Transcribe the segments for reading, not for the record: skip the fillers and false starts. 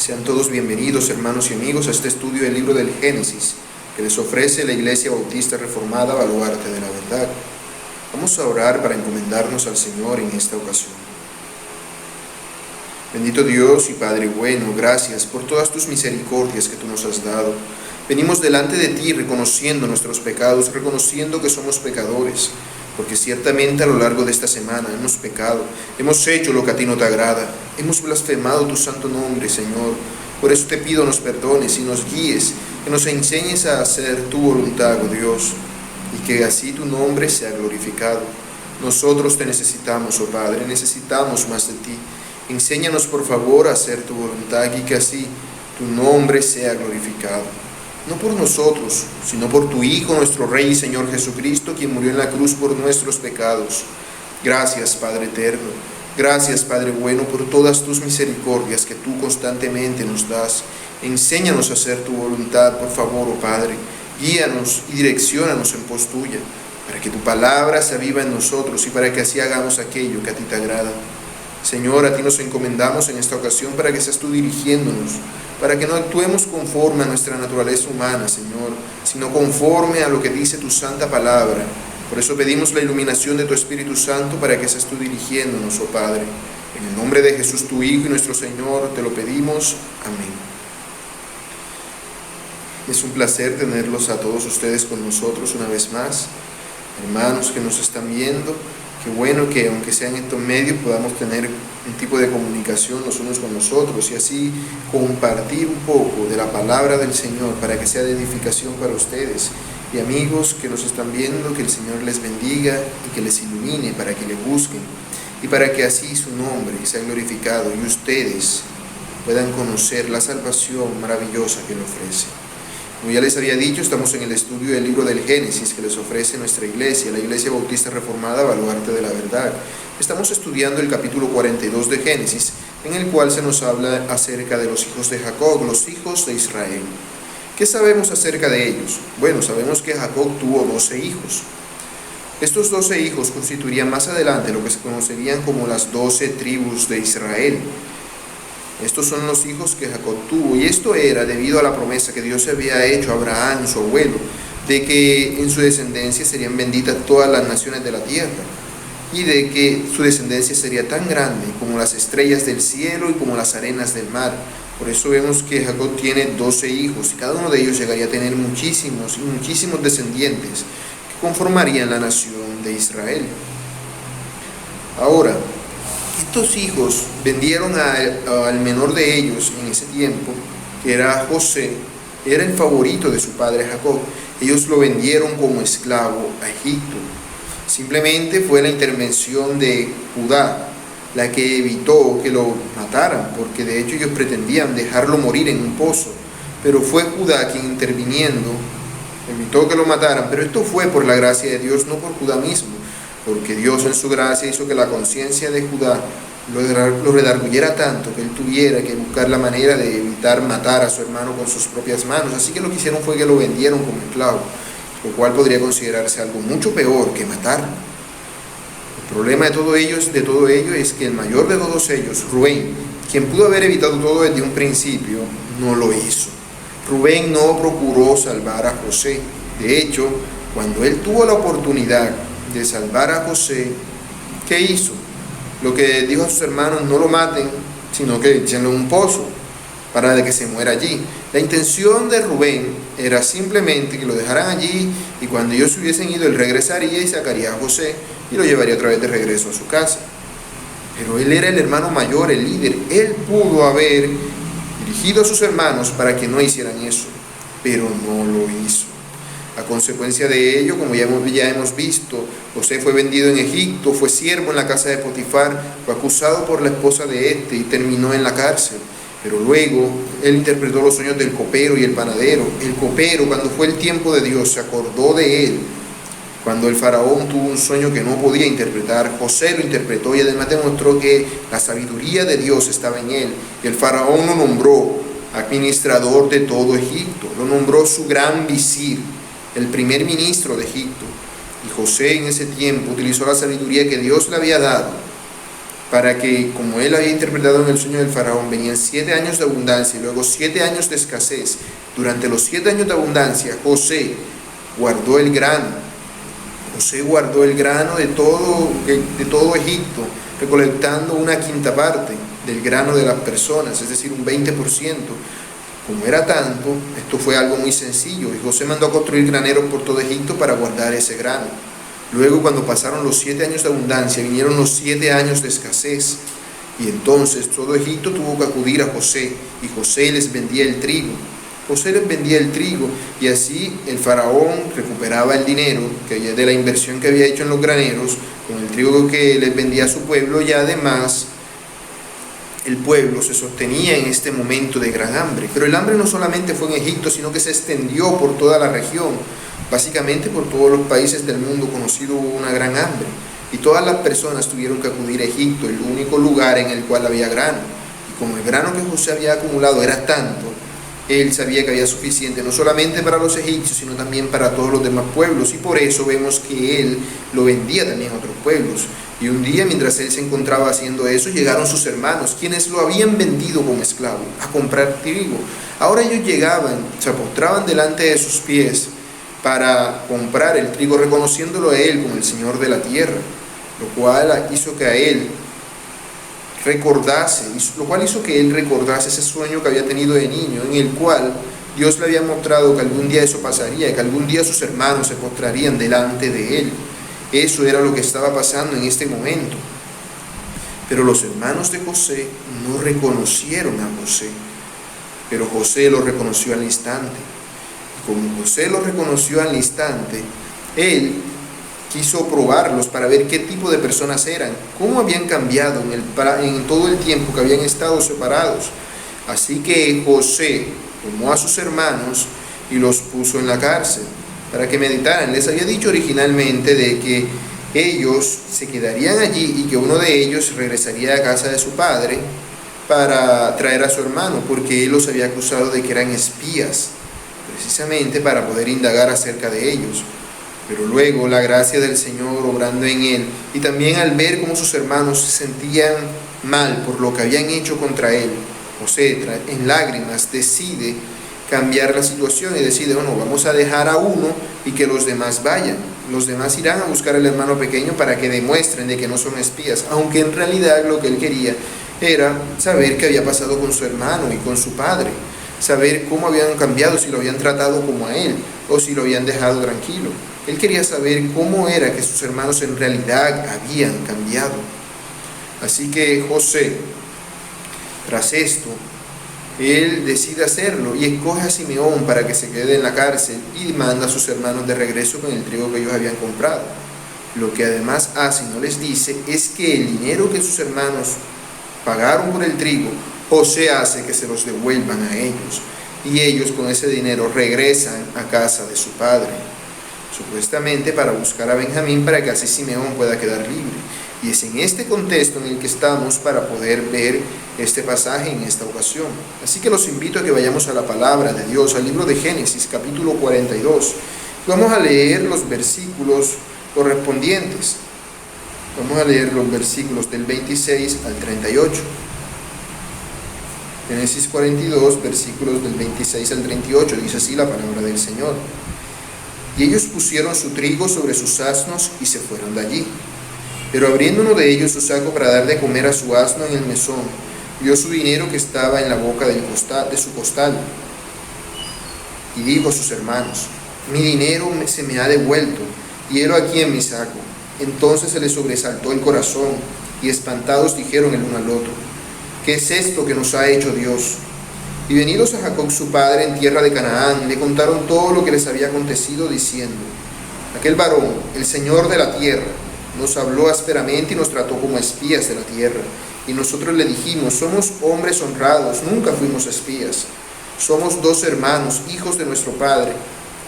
Sean todos bienvenidos, hermanos y amigos, a este estudio del libro del Génesis que les ofrece la Iglesia Bautista Reformada Baluarte de la Verdad. Vamos a orar para encomendarnos al Señor en esta ocasión. Bendito Dios y Padre bueno, gracias por todas tus misericordias que tú nos has dado. Venimos delante de ti reconociendo nuestros pecados, reconociendo que somos pecadores, porque ciertamente a lo largo de esta semana hemos pecado, hemos hecho lo que a ti no te agrada, hemos blasfemado tu santo nombre, Señor. Por eso te pido nos perdones y nos guíes, que nos enseñes a hacer tu voluntad, oh Dios, y que así tu nombre sea glorificado. Nosotros te necesitamos, oh Padre, necesitamos más de ti. Enséñanos por favor a hacer tu voluntad y que así tu nombre sea glorificado. No por nosotros, sino por tu Hijo, nuestro Rey y Señor Jesucristo, quien murió en la cruz por nuestros pecados. Gracias, Padre eterno. Gracias, Padre bueno, por todas tus misericordias que tú constantemente nos das. Enséñanos a hacer tu voluntad, por favor, oh Padre. Guíanos y direcciónanos en pos tuya, para que tu palabra se aviva en nosotros y para que así hagamos aquello que a ti te agrada. Señor, a ti nos encomendamos en esta ocasión para que seas tú dirigiéndonos, para que no actuemos conforme a nuestra naturaleza humana, Señor, sino conforme a lo que dice tu santa palabra. Por eso pedimos la iluminación de tu Espíritu Santo para que seas tú dirigiéndonos, oh Padre. En el nombre de Jesús, tu Hijo y nuestro Señor, te lo pedimos. Amén. Es un placer tenerlos a todos ustedes con nosotros una vez más. Hermanos que nos están viendo, qué bueno que aunque sea en estos medios podamos tener un tipo de comunicación los unos con los otros y así compartir un poco de la palabra del Señor para que sea de edificación para ustedes. Y amigos que nos están viendo, que el Señor les bendiga y que les ilumine para que le busquen y para que así su nombre sea glorificado y ustedes puedan conocer la salvación maravillosa que le ofrece. Como ya les había dicho, estamos en el estudio del libro del Génesis que les ofrece nuestra iglesia, la Iglesia Bautista Reformada Baluarte de la Verdad. Estamos estudiando el capítulo 42 de Génesis, en el cual se nos habla acerca de los hijos de Jacob, los hijos de Israel. ¿Qué sabemos acerca de ellos? Bueno, sabemos que Jacob tuvo 12 hijos. Estos 12 hijos constituirían más adelante lo que se conocerían como las 12 tribus de Israel. Estos son los hijos que Jacob tuvo, y esto era debido a la promesa que Dios había hecho a Abraham, su abuelo, de que en su descendencia serían benditas todas las naciones de la tierra, y de que su descendencia sería tan grande como las estrellas del cielo y como las arenas del mar. Por eso vemos que Jacob tiene 12 hijos, y cada uno de ellos llegaría a tener muchísimos y muchísimos descendientes que conformarían la nación de Israel. Ahora, estos hijos vendieron al menor de ellos en ese tiempo, que era José, era el favorito de su padre Jacob. Ellos lo vendieron como esclavo a Egipto. Simplemente fue la intervención de Judá la que evitó que lo mataran, porque de hecho ellos pretendían dejarlo morir en un pozo, pero fue Judá quien interviniendo evitó que lo mataran. Pero esto fue por la gracia de Dios, no por Judá mismo, porque Dios en su gracia hizo que la conciencia de Judá lo redarguyera tanto que él tuviera que buscar la manera de evitar matar a su hermano con sus propias manos. Así que lo que hicieron fue que lo vendieron como esclavo, lo cual podría considerarse algo mucho peor que matarlo. El problema de todo ello es que el mayor de todos ellos, Rubén, quien pudo haber evitado todo desde un principio, no lo hizo. Rubén no procuró salvar a José. De hecho, cuando él tuvo la oportunidad de salvar a José, ¿qué hizo? Lo que dijo a sus hermanos: no lo maten, sino que échenlo en un pozo para que se muera allí. La intención de Rubén era simplemente que lo dejaran allí y cuando ellos hubiesen ido, él regresaría y sacaría a José y lo llevaría otra vez de regreso a su casa. Pero él era el hermano mayor, el líder. Él pudo haber dirigido a sus hermanos para que no hicieran eso, pero no lo hizo. A consecuencia de ello, como ya hemos visto, José fue vendido en Egipto, fue siervo en la casa de Potifar, fue acusado por la esposa de este y terminó en la cárcel. Pero luego él interpretó los sueños del copero y el panadero. El copero, cuando fue el tiempo de Dios, se acordó de él. Cuando el faraón tuvo un sueño que no podía interpretar, José lo interpretó y además demostró que la sabiduría de Dios estaba en él. Y el faraón lo nombró administrador de todo Egipto, lo nombró su gran visir, el primer ministro de Egipto. Y José en ese tiempo utilizó la sabiduría que Dios le había dado para que, como él había interpretado en el sueño del faraón, venían 7 años de abundancia y luego 7 años de escasez. Durante los 7 años de abundancia, José guardó el grano. José guardó el grano de todo Egipto, recolectando una quinta parte del grano de las personas, es decir, un 20%. Como era tanto, esto fue algo muy sencillo, y José mandó a construir graneros por todo Egipto para guardar ese grano. Luego, cuando pasaron los 7 años de abundancia, vinieron los 7 años de escasez, y entonces todo Egipto tuvo que acudir a José, y José les vendía el trigo. José les vendía el trigo, y así el faraón recuperaba el dinero de la inversión que había hecho en los graneros, con el trigo que les vendía a su pueblo, y además el pueblo se sostenía en este momento de gran hambre. Pero el hambre no solamente fue en Egipto, sino que se extendió por toda la región. Básicamente por todos los países del mundo conocido hubo una gran hambre. Y todas las personas tuvieron que acudir a Egipto, el único lugar en el cual había grano. Y como el grano que José había acumulado era tanto, él sabía que había suficiente no solamente para los egipcios, sino también para todos los demás pueblos. Y por eso vemos que él lo vendía también a otros pueblos. Y un día, mientras él se encontraba haciendo eso, llegaron sus hermanos, quienes lo habían vendido como esclavo, a comprar trigo. Ahora ellos llegaban, se postraban delante de sus pies para comprar el trigo, reconociéndolo a él como el Señor de la tierra, lo cual hizo que él recordase ese sueño que había tenido de niño, en el cual Dios le había mostrado que algún día eso pasaría, que algún día sus hermanos se postrarían delante de él. Eso era lo que estaba pasando en este momento. Pero los hermanos de José no reconocieron a José, pero José lo reconoció al instante. Y como José lo reconoció al instante, él quiso probarlos para ver qué tipo de personas eran, cómo habían cambiado en todo el tiempo que habían estado separados. Así que José tomó a sus hermanos y los puso en la cárcel para que meditaran. Les había dicho originalmente de que ellos se quedarían allí y que uno de ellos regresaría a casa de su padre para traer a su hermano, porque él los había acusado de que eran espías, precisamente para poder indagar acerca de ellos. Pero luego la gracia del Señor obrando en él, y también al ver cómo sus hermanos se sentían mal por lo que habían hecho contra él, José, en lágrimas, decide cambiar la situación y decide, bueno, vamos a dejar a uno y que los demás vayan. Los demás irán a buscar al hermano pequeño para que demuestren de que no son espías, aunque en realidad lo que él quería era saber qué había pasado con su hermano y con su padre, saber cómo habían cambiado, si lo habían tratado como a él o si lo habían dejado tranquilo. Él quería saber cómo era que sus hermanos en realidad habían cambiado. Así que José, tras esto, él decide hacerlo y escoge a Simeón para que se quede en la cárcel y manda a sus hermanos de regreso con el trigo que ellos habían comprado. Lo que además hace y no les dice es que el dinero que sus hermanos pagaron por el trigo, José hace que se los devuelvan a ellos, y ellos con ese dinero regresan a casa de su padre, supuestamente para buscar a Benjamín para que así Simeón pueda quedar libre. Y es en este contexto en el que estamos para poder ver este pasaje en esta ocasión. Así que los invito a que vayamos a la palabra de Dios, al libro de Génesis, capítulo 42. Vamos a leer los versículos correspondientes. Vamos a leer los versículos del 26 al 38. Génesis 42, versículos del 26 al 38, dice así la palabra del Señor. Y ellos pusieron su trigo sobre sus asnos y se fueron de allí. Pero abriendo uno de ellos su saco para dar de comer a su asno en el mesón, vio su dinero que estaba en la boca de su costal. Y dijo a sus hermanos, mi dinero se me ha devuelto, y helo aquí en mi saco. Entonces se les sobresaltó el corazón, y espantados dijeron el uno al otro, ¿qué es esto que nos ha hecho Dios? Y venidos a Jacob su padre en tierra de Canaán, le contaron todo lo que les había acontecido, diciendo, aquel varón, el Señor de la tierra, nos habló ásperamente y nos trató como espías de la tierra. Y nosotros le dijimos, somos hombres honrados, nunca fuimos espías. Somos 2 hermanos, hijos de nuestro padre.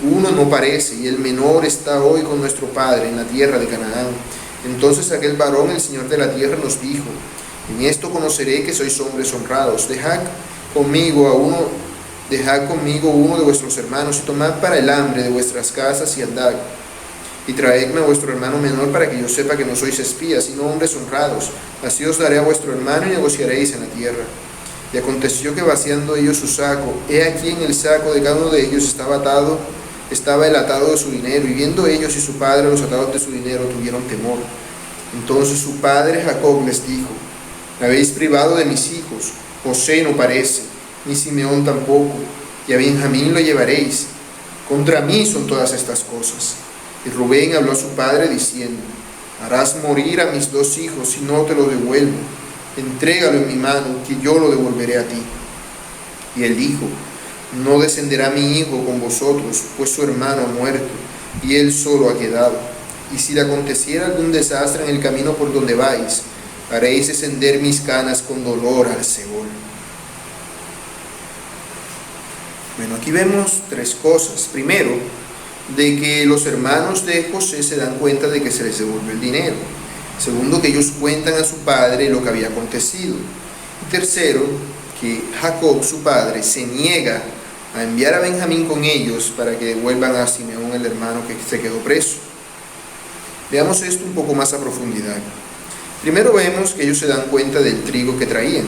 Uno no parece, y el menor está hoy con nuestro padre en la tierra de Canaán. Entonces aquel varón, el Señor de la tierra, nos dijo, en esto conoceré que sois hombres honrados. Dejad conmigo uno de vuestros hermanos y tomad para el hambre de vuestras casas y andad. y traedme a vuestro hermano menor para que yo sepa que no sois espías, sino hombres honrados. Así os daré a vuestro hermano y negociaréis en la tierra. Y aconteció que vaciando ellos su saco, he aquí en el saco de cada uno de ellos estaba el atado de su dinero, y viendo ellos y su padre los atados de su dinero, tuvieron temor. Entonces su padre Jacob les dijo: me habéis privado de mis hijos, José no parece, ni Simeón tampoco, y a Benjamín lo llevaréis. Contra mí son todas estas cosas. Y Rubén habló a su padre diciendo: harás morir a mis 2 hijos si no te lo devuelvo. Entrégalo en mi mano, que yo lo devolveré a ti. Y él dijo: no descenderá mi hijo con vosotros, pues su hermano ha muerto, y él solo ha quedado. Y si le aconteciera algún desastre en el camino por donde vais, haréis descender mis canas con dolor al Seol. Bueno, aquí vemos 3 cosas. Primero, de que los hermanos de José se dan cuenta de que se les devolvió el dinero. Segundo, que ellos cuentan a su padre lo que había acontecido. Y tercero, que Jacob, su padre, se niega a enviar a Benjamín con ellos para que devuelvan a Simeón, el hermano que se quedó preso. Veamos esto un poco más a profundidad. Primero vemos que ellos se dan cuenta del trigo que traían.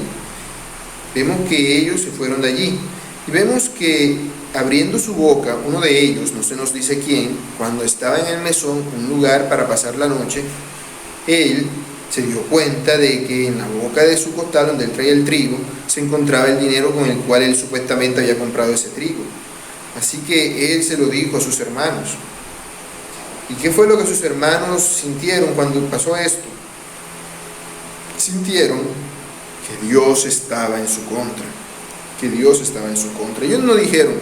Vemos que ellos se fueron de allí. Y vemos que abriendo su boca, uno de ellos, no se nos dice quién, cuando estaba en el mesón, un lugar para pasar la noche, él se dio cuenta de que en la boca de su costal, donde él traía el trigo, se encontraba el dinero con el cual él supuestamente había comprado ese trigo. Así que él se lo dijo a sus hermanos. ¿Y qué fue lo que sus hermanos sintieron cuando pasó esto? Sintieron que Dios estaba en su contra. Que Dios estaba en su contra. Ellos no dijeron: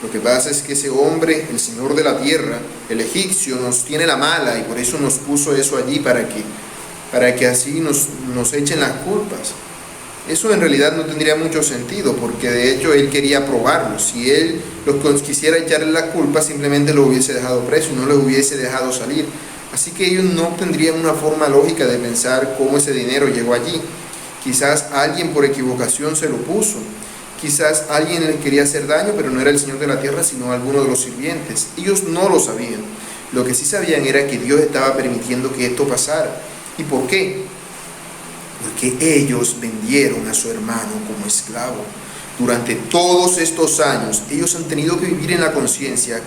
lo que pasa es que ese hombre, el Señor de la tierra, el egipcio, nos tiene la mala y por eso nos puso eso allí para que así nos echen las culpas. Eso en realidad no tendría mucho sentido, porque de hecho él quería probarlo. Si él quisiera echarle la culpa, simplemente lo hubiese dejado preso y no lo hubiese dejado salir. Así que ellos no tendrían una forma lógica de pensar cómo ese dinero llegó allí. Quizás alguien por equivocación se lo puso. Quizás alguien le quería hacer daño, pero no era el Señor de la tierra, sino alguno de los sirvientes. Ellos no lo sabían. Lo que sí sabían era que Dios estaba permitiendo que esto pasara. ¿Y por qué? Porque ellos vendieron a su hermano como esclavo. Durante todos estos años, ellos han tenido que vivir en la conciencia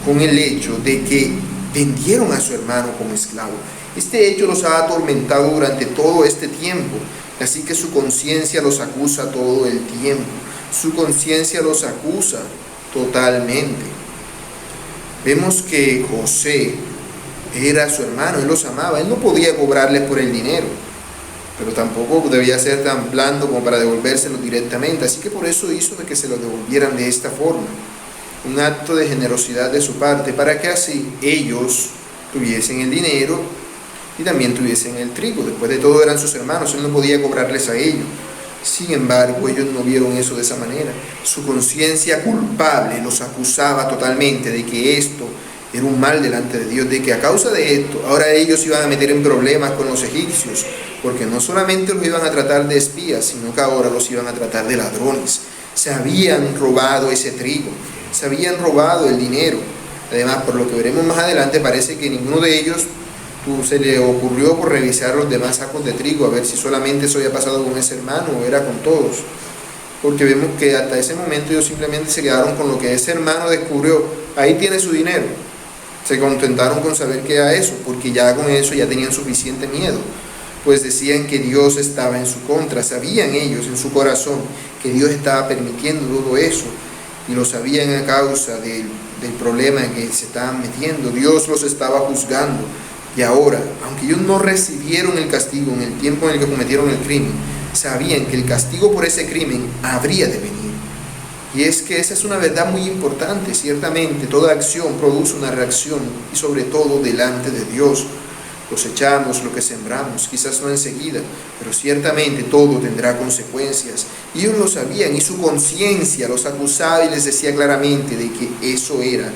con el hecho de que vendieron a su hermano como esclavo. Este hecho los ha atormentado durante todo este tiempo. Así que su conciencia los acusa todo el tiempo. Su conciencia los acusa totalmente. Vemos que José era su hermano, él los amaba, él no podía cobrarles por el dinero, pero tampoco debía ser tan blando como para devolvérselo directamente. Así que por eso hizo de que se lo devolvieran de esta forma. Un acto de generosidad de su parte, para que así ellos tuviesen el dinero y también tuviesen el trigo. Después de todo eran sus hermanos, él no podía cobrarles a ellos. Sin embargo, ellos no vieron eso de esa manera. Su conciencia culpable los acusaba totalmente de que esto era un mal delante de Dios, de que a causa de esto, ahora ellos iban a meter en problemas con los egipcios, porque no solamente los iban a tratar de espías, sino que ahora los iban a tratar de ladrones. Se habían robado ese trigo, se habían robado el dinero. Además, por lo que veremos más adelante, parece que ninguno de ellos se le ocurrió por revisar los demás sacos de trigo, a ver si solamente eso había pasado con ese hermano o era con todos. Porque vemos que hasta ese momento ellos simplemente se quedaron con lo que ese hermano descubrió. Ahí tiene su dinero. Se contentaron con saber que era eso, porque ya con eso ya tenían suficiente miedo. Pues decían que Dios estaba en su contra. Sabían ellos en su corazón que Dios estaba permitiendo todo eso. Y lo sabían a causa del problema en que se estaban metiendo. Dios los estaba juzgando. Y ahora, aunque ellos no recibieron el castigo en el tiempo en el que cometieron el crimen, sabían que el castigo por ese crimen habría de venir. Y es que esa es una verdad muy importante. Ciertamente, toda acción produce una reacción, y sobre todo delante de Dios. Cosechamos lo que sembramos, quizás no enseguida, pero ciertamente todo tendrá consecuencias. Y ellos lo sabían, y su conciencia los acusaba y les decía claramente de que eso era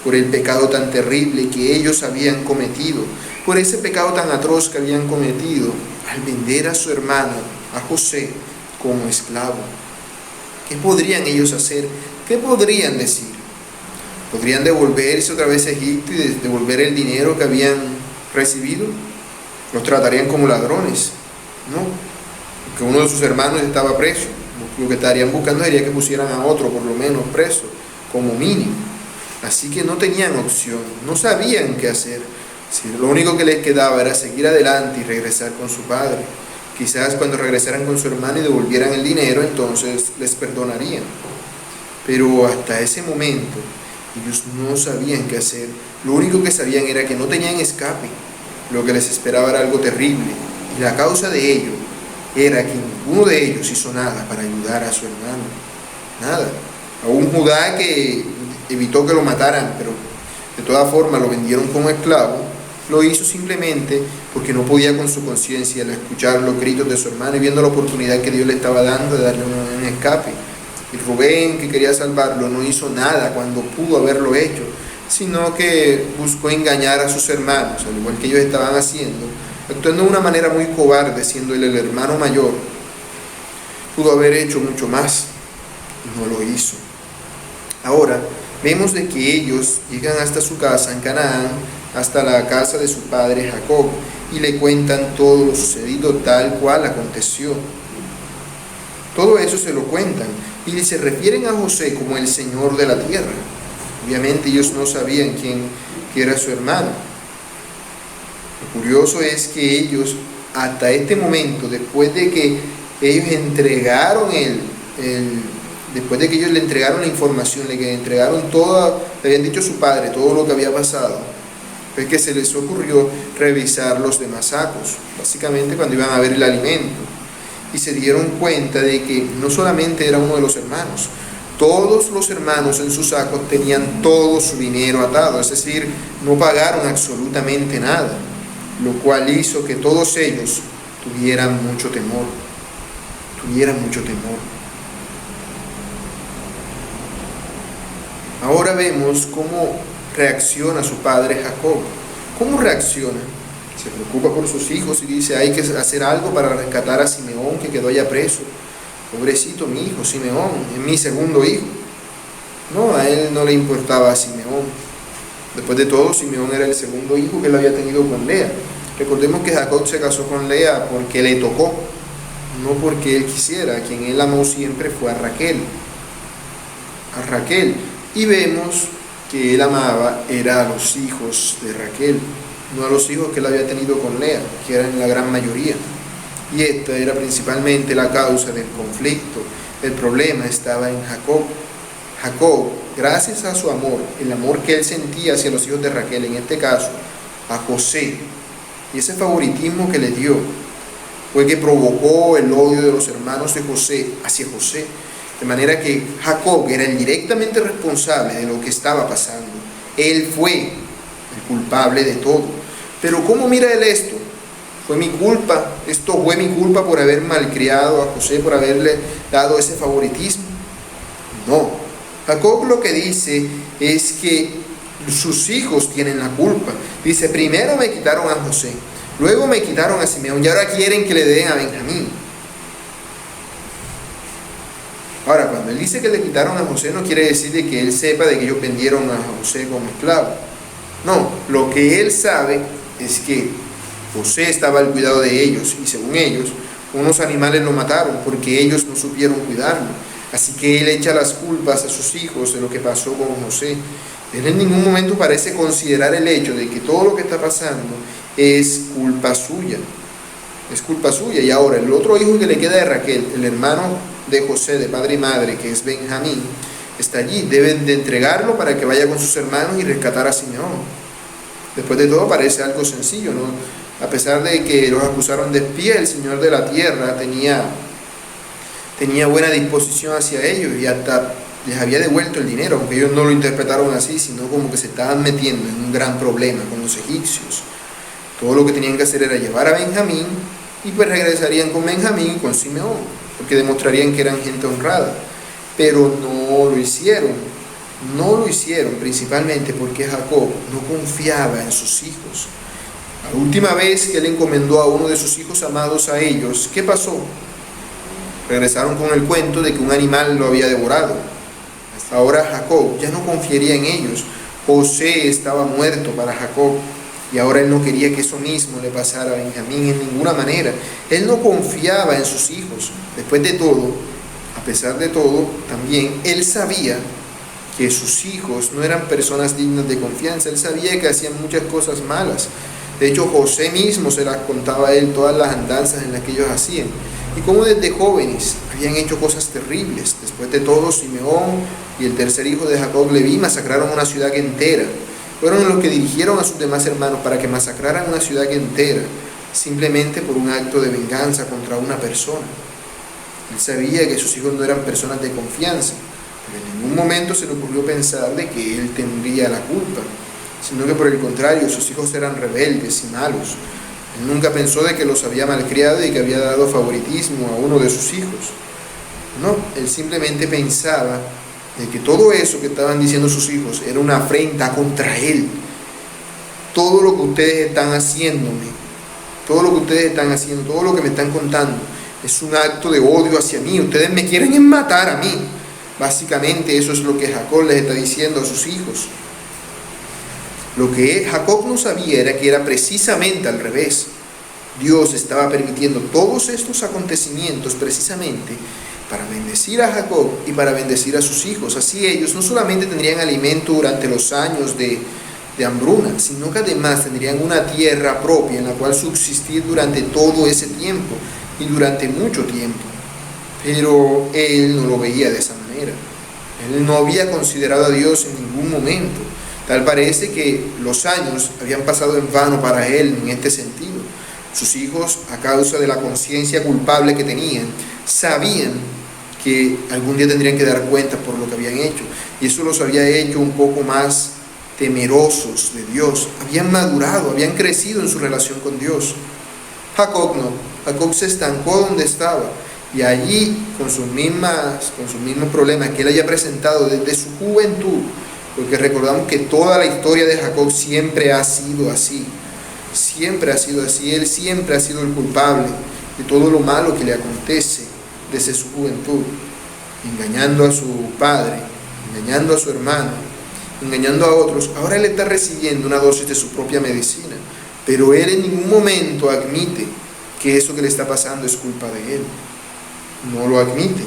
por el pecado tan terrible que ellos habían cometido, por ese pecado tan atroz que habían cometido al vender a su hermano, a José, como esclavo. ¿Qué podrían ellos hacer? ¿Qué podrían decir? ¿Podrían devolverse otra vez a Egipto y devolver el dinero que habían recibido? ¿Los tratarían como ladrones? No, porque uno de sus hermanos estaba preso. Lo que estarían buscando sería que pusieran a otro por lo menos preso, como mínimo. Así que no tenían opción, no sabían qué hacer. Sí, lo único que les quedaba era seguir adelante y regresar con su padre. Quizás cuando regresaran con su hermano y devolvieran el dinero, entonces les perdonarían. Pero hasta ese momento ellos no sabían qué hacer. Lo único que sabían era que no tenían escape. Lo que les esperaba era algo terrible. Y la causa de ello era que ninguno de ellos hizo nada para ayudar a su hermano. Nada. A un Judá que evitó que lo mataran, pero de todas formas lo vendieron como esclavo, lo hizo simplemente porque no podía con su conciencia al escuchar los gritos de su hermano y viendo la oportunidad que Dios le estaba dando de darle un escape. Y Rubén, que quería salvarlo, no hizo nada cuando pudo haberlo hecho, sino que buscó engañar a sus hermanos, al igual que ellos estaban haciendo, actuando de una manera muy cobarde, siendo él el hermano mayor. Pudo haber hecho mucho más y no lo hizo. Ahora vemos de que ellos llegan hasta su casa en Canaán, hasta la casa de su padre Jacob, y le cuentan todo lo sucedido tal cual aconteció. Todo eso se lo cuentan y se refieren a José como el Señor de la tierra. Obviamente ellos no sabían quién era su hermano. Lo curioso es que ellos, hasta este momento, después de que ellos entregaron después de que ellos le entregaron la información, le entregaron todo, le habían dicho a su padre todo lo que había pasado, fue que se les ocurrió revisar los demás sacos, básicamente cuando iban a ver el alimento, y se dieron cuenta de que no solamente era uno de los hermanos, todos los hermanos en sus sacos tenían todo su dinero atado, es decir, no pagaron absolutamente nada, lo cual hizo que todos ellos tuvieran mucho temor. Ahora vemos cómo reacciona su padre Jacob. ¿Cómo reacciona? Se preocupa por sus hijos y dice, hay que hacer algo para rescatar a Simeón, que quedó allá preso. Pobrecito mi hijo, Simeón, es mi segundo hijo. No, a él no le importaba a Simeón. Después de todo, Simeón era el segundo hijo que él había tenido con Lea. Recordemos que Jacob se casó con Lea porque le tocó, no porque él quisiera. A quien él amó siempre fue a Raquel. Y vemos que él amaba era a los hijos de Raquel, no a los hijos que él había tenido con Lea, que eran la gran mayoría. Y esta era principalmente la causa del conflicto. El problema estaba en Jacob. Jacob, gracias a su amor, el amor que él sentía hacia los hijos de Raquel, en este caso a José, y ese favoritismo que le dio, fue que provocó el odio de los hermanos de José hacia José. De manera que Jacob era el directamente responsable de lo que estaba pasando. Él fue el culpable de todo. Pero ¿cómo mira él esto? ¿Fue mi culpa? ¿Esto fue mi culpa por haber malcriado a José, por haberle dado ese favoritismo? No. Jacob lo que dice es que sus hijos tienen la culpa. Dice, primero me quitaron a José, luego me quitaron a Simeón y ahora quieren que le den a Benjamín. Ahora, cuando él dice que le quitaron a José, no quiere decir de que él sepa de que ellos vendieron a José como esclavo. No, lo que él sabe es que José estaba al cuidado de ellos y según ellos, unos animales lo mataron porque ellos no supieron cuidarlo. Así que él echa las culpas a sus hijos de lo que pasó con José. Él en ningún momento parece considerar el hecho de que todo lo que está pasando es culpa suya. Es culpa suya. Y ahora el otro hijo que le queda de Raquel, el hermano de José, de padre y madre, que es Benjamín, está allí. Deben de entregarlo para que vaya con sus hermanos y rescatar a Simeón. Después de todo parece algo sencillo, ¿no? A pesar de que los acusaron de espía, el Señor de la tierra tenía buena disposición hacia ellos y hasta les había devuelto el dinero, aunque ellos no lo interpretaron así, sino como que se estaban metiendo en un gran problema con los egipcios. Todo lo que tenían que hacer era llevar a Benjamín y pues regresarían con Benjamín y con Simeón, porque demostrarían que eran gente honrada. Pero no lo hicieron, principalmente porque Jacob no confiaba en sus hijos. La última vez que él encomendó a uno de sus hijos amados a ellos, ¿qué pasó? Regresaron con el cuento de que un animal lo había devorado. Ahora Jacob ya no confiaría en ellos. José estaba muerto para Jacob y ahora él no quería que eso mismo le pasara a Benjamín en ninguna manera. Él no confiaba en sus hijos. Después de todo, a pesar de todo, también él sabía que sus hijos no eran personas dignas de confianza. Él sabía que hacían muchas cosas malas. De hecho, José mismo se las contaba a él todas las andanzas en las que ellos hacían. Y cómo desde jóvenes habían hecho cosas terribles. Después de todo, Simeón y el tercer hijo de Jacob, Leví, masacraron una ciudad entera. Fueron los que dirigieron a sus demás hermanos para que masacraran una ciudad entera, simplemente por un acto de venganza contra una persona. Él sabía que sus hijos no eran personas de confianza, pero en ningún momento se le ocurrió pensar de que él tendría la culpa, sino que por el contrario, sus hijos eran rebeldes y malos. Él nunca pensó de que los había malcriado y que había dado favoritismo a uno de sus hijos. No, él simplemente pensaba de que todo eso que estaban diciendo sus hijos era una afrenta contra él. Todo lo que ustedes están haciéndome, todo lo que ustedes están haciendo, todo lo que me están contando, es un acto de odio hacia mí. Ustedes me quieren matar a mí. Básicamente eso es lo que Jacob les está diciendo a sus hijos. Lo que Jacob no sabía era que era precisamente al revés. Dios estaba permitiendo todos estos acontecimientos precisamente para bendecir a Jacob y para bendecir a sus hijos. Así ellos no solamente tendrían alimento durante los años de hambruna, sino que además tendrían una tierra propia en la cual subsistir durante todo ese tiempo y durante mucho tiempo. Pero él no lo veía de esa manera. Él no había considerado a Dios en ningún momento. Tal parece que los años habían pasado en vano para él en este sentido. Sus hijos, a causa de la conciencia culpable que tenían, sabían que algún día tendrían que dar cuenta por lo que habían hecho. Y eso los había hecho un poco más temerosos de Dios. Habían madurado, habían crecido en su relación con Dios. Jacob no. Jacob se estancó donde estaba. Y allí, con sus mismos problemas que él haya presentado desde su juventud, porque recordamos que toda la historia de Jacob siempre ha sido así. Siempre ha sido así. Él siempre ha sido el culpable de todo lo malo que le acontece desde su juventud. Engañando a su padre, engañando a su hermano, engañando a otros. Ahora él está recibiendo una dosis de su propia medicina. Pero él en ningún momento admite que eso que le está pasando es culpa de él. No lo admite.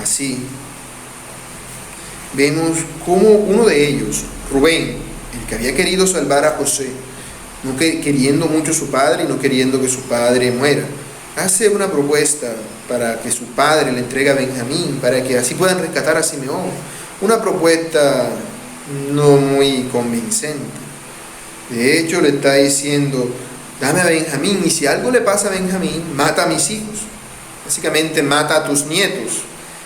Así, vemos cómo uno de ellos, Rubén, el que había querido salvar a José, no queriendo mucho a su padre y no queriendo que su padre muera, hace una propuesta para que su padre le entregue a Benjamín, para que así puedan rescatar a Simeón. Una propuesta no muy convincente. De hecho, le está diciendo: dame a Benjamín, y si algo le pasa a Benjamín, mata a mis hijos. Básicamente, mata a tus nietos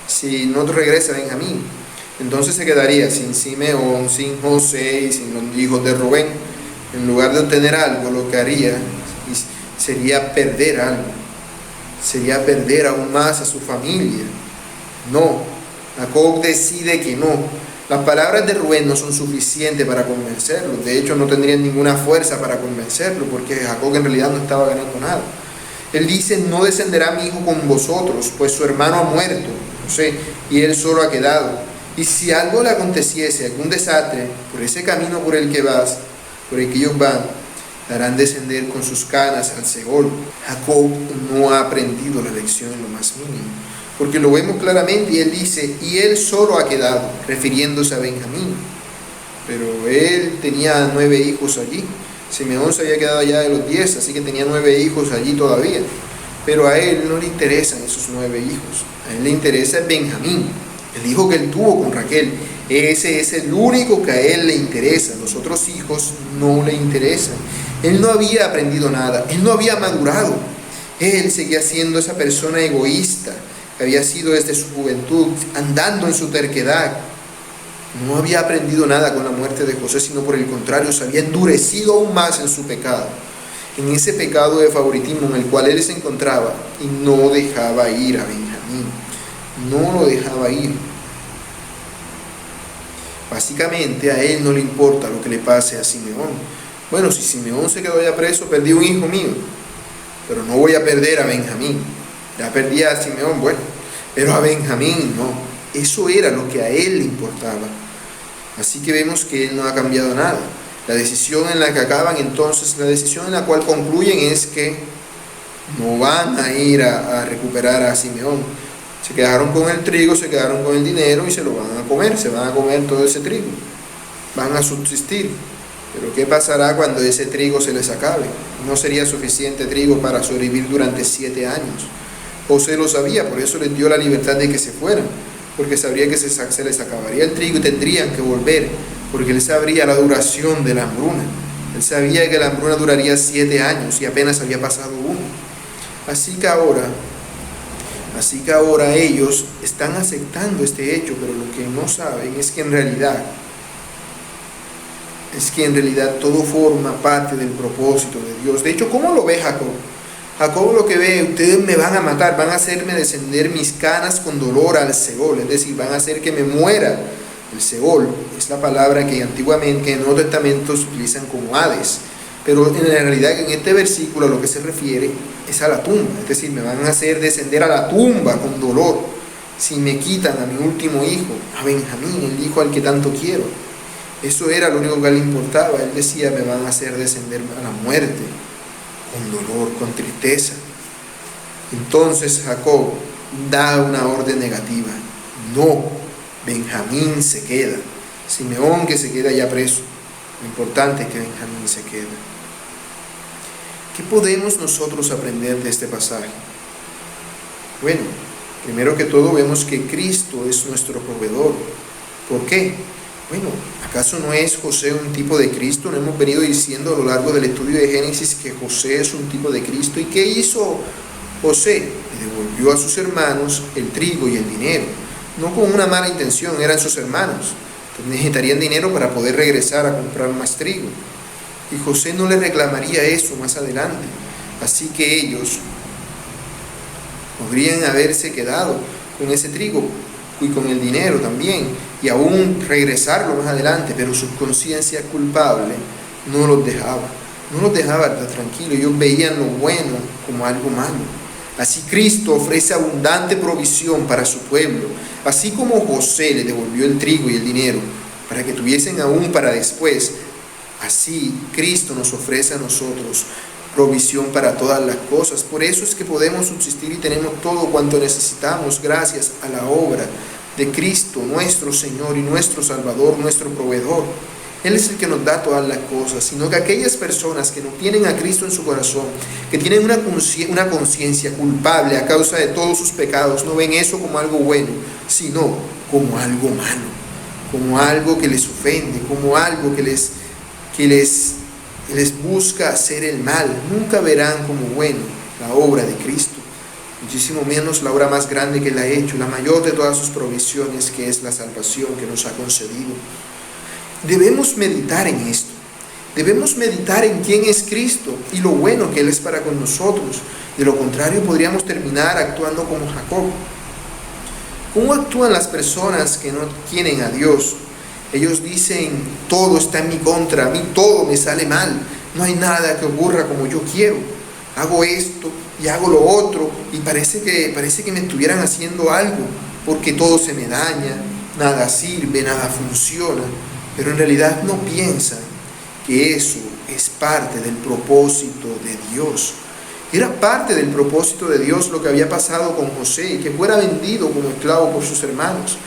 si no te regresa Benjamín. Entonces se quedaría sin Simeón, sin José y sin los hijos de Rubén. En lugar de obtener algo, lo que haría sería perder algo. Sería perder aún más a su familia. No, Jacob decide que no. Las palabras de Rubén no son suficientes para convencerlo. De hecho, no tendrían ninguna fuerza para convencerlo, porque Jacob en realidad no estaba ganando nada. Él dice: no descenderá mi hijo con vosotros, pues su hermano ha muerto, José, y él solo ha quedado. Y si algo le aconteciese, algún desastre, por ese camino por el que ellos van, harán descender con sus canas al Seol. Jacob no ha aprendido la lección en lo más mínimo, porque lo vemos claramente, y él dice: y él solo ha quedado, refiriéndose a Benjamín. Pero él tenía 9 hijos allí. Simeón se había quedado allá de los 10, así que tenía 9 hijos allí todavía. Pero a él no le interesan esos 9 hijos. A él le interesa Benjamín, el hijo que él tuvo con Raquel. Ese es el único que a él le interesa. Los otros hijos no le interesan. Él no había aprendido nada. Él no había madurado. Él seguía siendo esa persona egoísta que había sido desde su juventud, andando en su terquedad. No había aprendido nada con la muerte de José, sino por el contrario, se había endurecido aún más en su pecado, en ese pecado de favoritismo en el cual él se encontraba, y no dejaba ir a Benjamín, no lo dejaba ir. Básicamente a él no le importa lo que le pase a Simeón. Bueno, si Simeón se quedó ya preso, perdí un hijo mío, pero no voy a perder a Benjamín. Ya perdí a Simeón, bueno, pero a Benjamín no. Eso era lo que a él le importaba. Así que vemos que él no ha cambiado nada. La decisión en la que acaban entonces, la decisión en la cual concluyen es que no van a ir a recuperar a Simeón. Se quedaron con el trigo, se quedaron con el dinero y se lo van a comer, se van a comer todo ese trigo. Van a subsistir. Pero ¿qué pasará cuando ese trigo se les acabe? No sería suficiente trigo para sobrevivir durante 7 años. José lo sabía, por eso les dio la libertad de que se fueran, porque sabría que se les acabaría el trigo y tendrían que volver, porque él sabría la duración de la hambruna. Él sabía que la hambruna duraría 7 años y apenas había pasado uno. Así que ahora ellos están aceptando este hecho, pero lo que no saben es que en realidad todo forma parte del propósito de Dios. De hecho, ¿cómo lo ve Jacob? Jacob lo que ve: ustedes me van a matar, van a hacerme descender mis canas con dolor al Seol, es decir, van a hacer que me muera. El Seol es la palabra que antiguamente en el Nuevo Testamento se utilizan como Hades, pero en realidad en este versículo a lo que se refiere es a la tumba, es decir, me van a hacer descender a la tumba con dolor si me quitan a mi último hijo, a Benjamín, el hijo al que tanto quiero. Eso era lo único que le importaba. Él decía: me van a hacer descender a la muerte, con dolor, con tristeza. Entonces Jacob da una orden negativa: no, Benjamín se queda, Simeón que se queda ya preso. Lo importante es que Benjamín se queda. ¿Qué podemos nosotros aprender de este pasaje? Bueno, primero que todo vemos que Cristo es nuestro proveedor. ¿Por qué? Bueno, ¿acaso no es José un tipo de Cristo? No hemos venido diciendo a lo largo del estudio de Génesis que José es un tipo de Cristo. ¿Y qué hizo José? Le devolvió a sus hermanos el trigo y el dinero. No con una mala intención, eran sus hermanos. Necesitarían dinero para poder regresar a comprar más trigo. Y José no le reclamaría eso más adelante. Así que ellos podrían haberse quedado con ese trigo y con el dinero también, y aún regresarlo más adelante, pero su conciencia culpable no los dejaba estar tranquilos. Ellos veían lo bueno como algo malo. Así Cristo ofrece abundante provisión para su pueblo, así como José le devolvió el trigo y el dinero para que tuviesen aún para después. Así Cristo nos ofrece a nosotros provisión para todas las cosas. Por eso es que podemos subsistir y tenemos todo cuanto necesitamos gracias a la obra de Cristo, nuestro Señor y nuestro Salvador, nuestro proveedor. Él es el que nos da todas las cosas, sino que aquellas personas que no tienen a Cristo en su corazón, que tienen una conciencia culpable a causa de todos sus pecados, no ven eso como algo bueno, sino como algo malo, como algo que les ofende, como algo que les busca hacer el mal. Nunca verán como bueno la obra de Cristo, muchísimo menos la obra más grande que Él ha hecho, la mayor de todas sus provisiones, que es la salvación que nos ha concedido. Debemos meditar en esto, debemos meditar en quién es Cristo y lo bueno que Él es para con nosotros. De lo contrario, podríamos terminar actuando como Jacob. ¿Cómo actúan las personas que no tienen a Dios? Ellos dicen: todo está en mi contra, a mí todo me sale mal, no hay nada que ocurra como yo quiero, hago esto y hago lo otro y parece que me estuvieran haciendo algo, porque todo se me daña, nada sirve, nada funciona. Pero en realidad no piensan que eso es parte del propósito de Dios. Era parte del propósito de Dios lo que había pasado con José, que fuera vendido como esclavo por sus hermanos.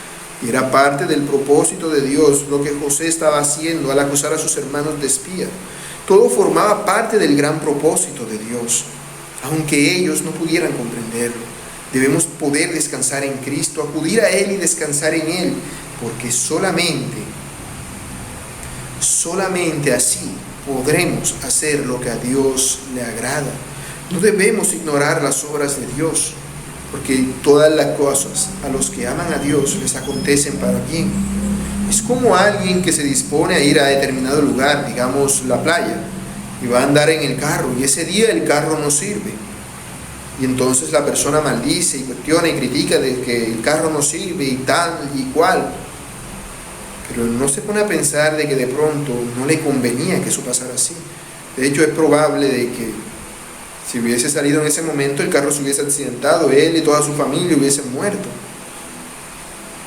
Y era parte del propósito de Dios lo que José estaba haciendo al acusar a sus hermanos de espía. Todo formaba parte del gran propósito de Dios, aunque ellos no pudieran comprenderlo. Debemos poder descansar en Cristo, acudir a Él y descansar en Él, porque solamente así podremos hacer lo que a Dios le agrada. No debemos ignorar las obras de Dios, porque todas las cosas a los que aman a Dios les acontecen para bien. Es como alguien que se dispone a ir a determinado lugar, digamos la playa, y va a andar en el carro, y ese día el carro no sirve. Y entonces la persona maldice y cuestiona y critica de que el carro no sirve y tal y cual. Pero no se pone a pensar de que de pronto no le convenía que eso pasara así. De hecho, es probable de que si hubiese salido en ese momento, el carro se hubiese accidentado, él y toda su familia hubiesen muerto.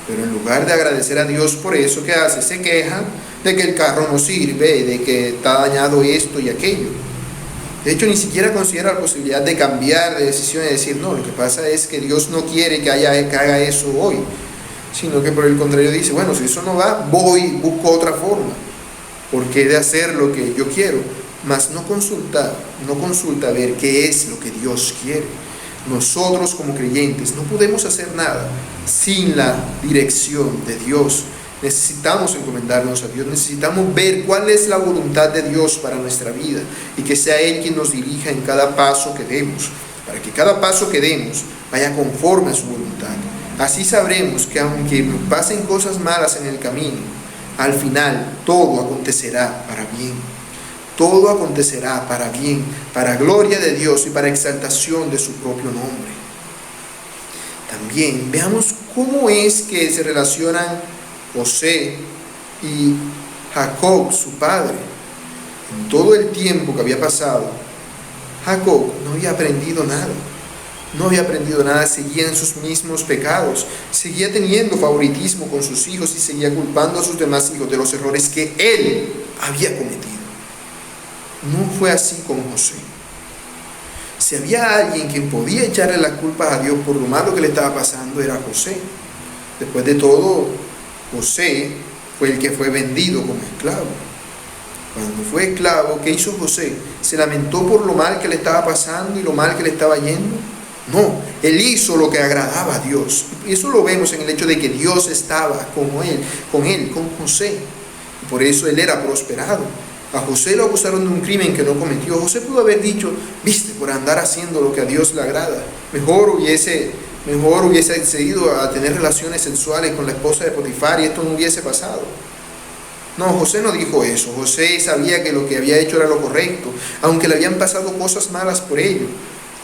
Pero en lugar de agradecer a Dios por eso, ¿qué hace? Se queja de que el carro no sirve, de que está dañado esto y aquello. De hecho, ni siquiera considera la posibilidad de cambiar de decisión y decir, no, lo que pasa es que Dios no quiere que haga eso hoy. Sino que por el contrario dice, bueno, si eso no va, busco otra forma. Porque he de hacer lo que yo quiero. Mas no consulta a ver qué es lo que Dios quiere. Nosotros como creyentes no podemos hacer nada sin la dirección de Dios. Necesitamos encomendarnos a Dios, necesitamos ver cuál es la voluntad de Dios para nuestra vida y que sea Él quien nos dirija en cada paso que demos, para que cada paso que demos vaya conforme a su voluntad. Así sabremos que aunque pasen cosas malas en el camino, al final todo acontecerá para bien. Todo acontecerá para bien, para gloria de Dios y para exaltación de su propio nombre. También veamos cómo es que se relacionan José y Jacob, su padre. En todo el tiempo que había pasado, Jacob no había aprendido nada. No había aprendido nada, seguía en sus mismos pecados, seguía teniendo favoritismo con sus hijos y seguía culpando a sus demás hijos de los errores que él había cometido. No fue así con José. Si había alguien que podía echarle las culpas a Dios por lo malo que le estaba pasando, era José. Después de todo, José fue el que fue vendido como esclavo. Cuando fue esclavo, ¿qué hizo José? ¿Se lamentó por lo mal que le estaba pasando y lo mal que le estaba yendo? No, él hizo lo que agradaba a Dios. Y eso lo vemos en el hecho de que Dios estaba con José. Y por eso él era prosperado. A José lo acusaron de un crimen que no cometió. José pudo haber dicho, viste, por andar haciendo lo que a Dios le agrada. Mejor hubiese accedido a tener relaciones sexuales con la esposa de Potifar y esto no hubiese pasado. No, José no dijo eso. José sabía que lo que había hecho era lo correcto, aunque le habían pasado cosas malas por ello.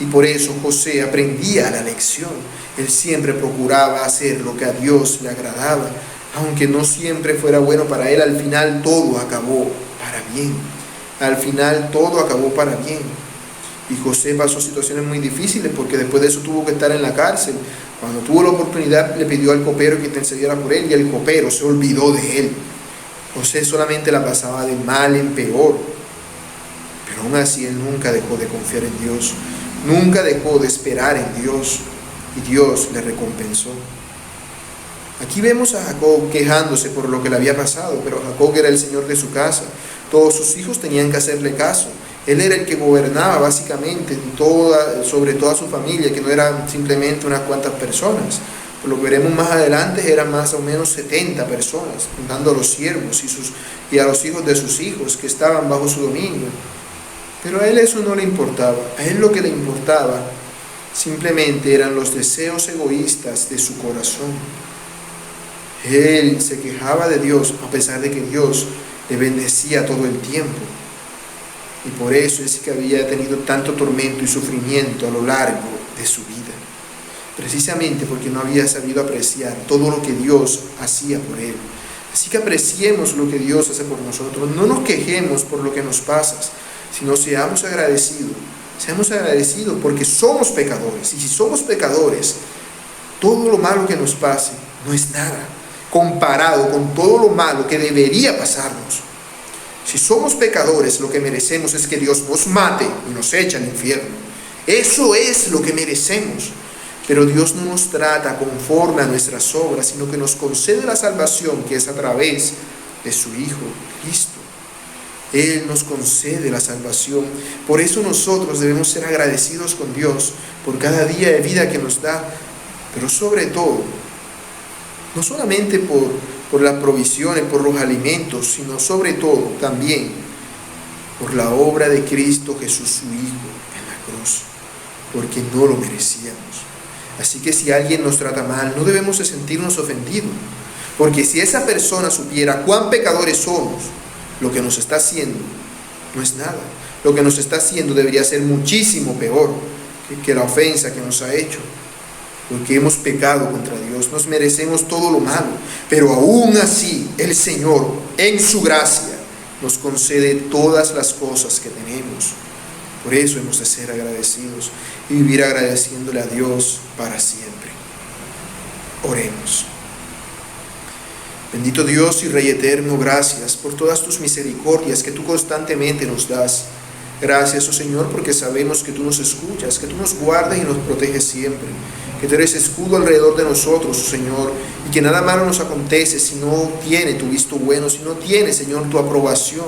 Y por eso José aprendía la lección. Él siempre procuraba hacer lo que a Dios le agradaba. Aunque no siempre fuera bueno para él, al final todo acabó para bien. Al final todo acabó para bien. Y José pasó situaciones muy difíciles porque después de eso tuvo que estar en la cárcel. Cuando tuvo la oportunidad le pidió al copero que intercediera por él y el copero se olvidó de él. José solamente la pasaba de mal en peor. Pero aún así él nunca dejó de confiar en Dios. Nunca dejó de esperar en Dios. Y Dios le recompensó. Aquí vemos a Jacob quejándose por lo que le había pasado, pero Jacob era el señor de su casa. Todos sus hijos tenían que hacerle caso. Él era el que gobernaba básicamente sobre toda su familia, que no eran simplemente unas cuantas personas. Por lo que veremos más adelante, eran más o menos 70 personas, contando a los siervos y a los hijos de sus hijos que estaban bajo su dominio. Pero a él eso no le importaba. A él lo que le importaba simplemente eran los deseos egoístas de su corazón. Él se quejaba de Dios a pesar de que Dios le bendecía todo el tiempo. Y por eso es que había tenido tanto tormento y sufrimiento a lo largo de su vida. Precisamente porque no había sabido apreciar todo lo que Dios hacía por él. Así que apreciemos lo que Dios hace por nosotros. No nos quejemos por lo que nos pasa, sino seamos agradecidos. Seamos agradecidos porque somos pecadores. Y si somos pecadores, todo lo malo que nos pase no es nada comparado con todo lo malo que debería pasarnos. Si somos pecadores, lo que merecemos es que Dios nos mate y nos eche al infierno. Eso es lo que merecemos. Pero Dios no nos trata conforme a nuestras obras, sino que nos concede la salvación que es a través de su Hijo, Cristo. Él nos concede la salvación. Por eso nosotros debemos ser agradecidos con Dios por cada día de vida que nos da, pero sobre todo, no solamente por las provisiones, por los alimentos, sino sobre todo también por la obra de Cristo Jesús, su Hijo, en la cruz, porque no lo merecíamos. Así que si alguien nos trata mal, no debemos de sentirnos ofendidos, porque si esa persona supiera cuán pecadores somos, lo que nos está haciendo no es nada. Lo que nos está haciendo debería ser muchísimo peor que la ofensa que nos ha hecho. Porque hemos pecado contra Dios, nos merecemos todo lo malo, pero aún así el Señor, en su gracia, nos concede todas las cosas que tenemos. Por eso hemos de ser agradecidos y vivir agradeciéndole a Dios para siempre. Oremos. Bendito Dios y Rey eterno, gracias por todas tus misericordias que tú constantemente nos das. Gracias, oh Señor, porque sabemos que tú nos escuchas, que tú nos guardas y nos proteges siempre, que tú eres escudo alrededor de nosotros, oh Señor, y que nada malo nos acontece si no tiene tu visto bueno, si no tiene, Señor, tu aprobación.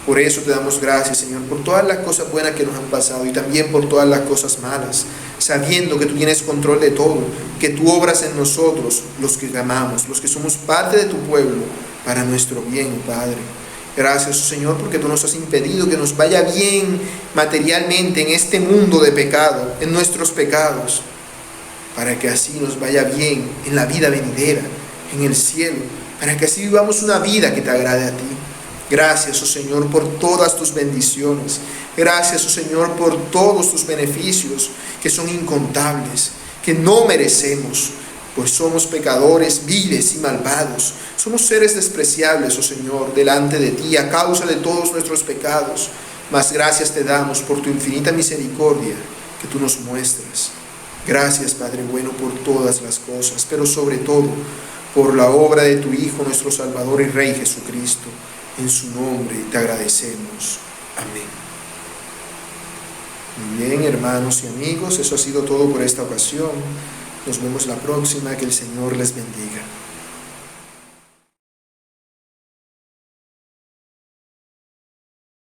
Por eso te damos gracias, Señor, por todas las cosas buenas que nos han pasado y también por todas las cosas malas, sabiendo que tú tienes control de todo, que tú obras en nosotros, los que te amamos, los que somos parte de tu pueblo, para nuestro bien, Padre. Gracias, Señor, porque tú nos has impedido que nos vaya bien materialmente en este mundo de pecado, en nuestros pecados, para que así nos vaya bien en la vida venidera, en el cielo, para que así vivamos una vida que te agrade a ti. Gracias, oh Señor, por todas tus bendiciones. Gracias, oh Señor, por todos tus beneficios que son incontables, que no merecemos, pues somos pecadores, viles y malvados. Somos seres despreciables, oh Señor, delante de ti a causa de todos nuestros pecados. Mas gracias te damos por tu infinita misericordia que tú nos muestras. Gracias, Padre bueno, por todas las cosas, pero sobre todo por la obra de tu Hijo, nuestro Salvador y Rey Jesucristo. En su nombre te agradecemos. Amén. Muy bien, hermanos y amigos, eso ha sido todo por esta ocasión. Nos vemos la próxima. Que el Señor les bendiga.